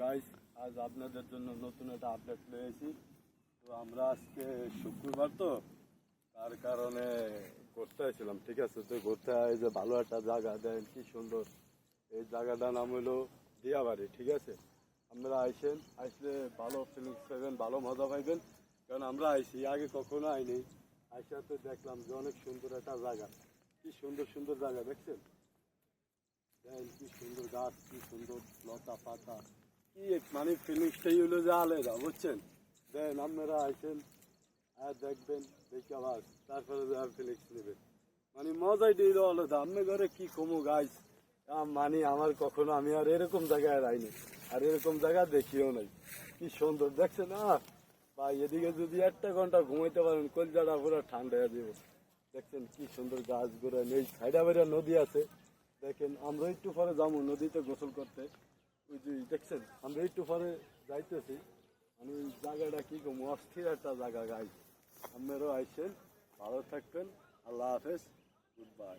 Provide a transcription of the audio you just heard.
Guys, আজ আপনাদের জন্য নতুন একটা আপডেট পেয়েছি। তো আমরা আজকে শুক্রবার, তো তার কারণে ঘুরতে আসছিলাম। ঠিক আছে, তো ঘুরতে এই যে ভালো একটা জায়গা, দেন কি সুন্দর। এই জায়গাটার নাম হলো দিয়াবাড়ি। ঠিক আছে, আপনারা আইসেন, আসলে ভালো ফিলিংস পাইবেন, ভালো মজা পাইবেন। কারণ আমরা আইসি আগে কখনো আইনি, আইসাতে দেখলাম যে অনেক সুন্দর একটা জায়গা। কি সুন্দর সুন্দর জায়গা দেখছেন, দেন কি সুন্দর গাছ, কি সুন্দর লতা পাতা, কি মানে ফিলিংসটাই হলো যে আলাদা, বুঝছেন। দেন আপনারা আইসেন আর দেখবেন, দেখে আবার তারপরে ফিলিংস নেবেন, মানে মজাই দিল আলাদা। আপনি ঘরে কি কমু গাইস, মানে আমার কখনো আমি আর এরকম জায়গায় আইনি, আর এরকম জায়গা দেখিও নাই। কি সুন্দর দেখছেন না ভাই, এদিকে যদি একটা ঘন্টা ঘুমাইতে পারেন কলজাটা পুরো ঠান্ডা হয়ে যাবে। দেখছেন কি সুন্দর গাছ গুলো, এই সাইডা বাইরা নদী আছে। দেখেন আমরা একটু পরে যাবো নদীতে গোসল করতে। ওই যে দেখছেন আমরা একটু পরে যাইতেছি, মানে ওই জায়গাটা কি কম অস্থির একটা জায়গা গাইস। আপনারাও আইসেন, ভালো থাকবেন। আল্লাহ হাফেজ, গুড বাই।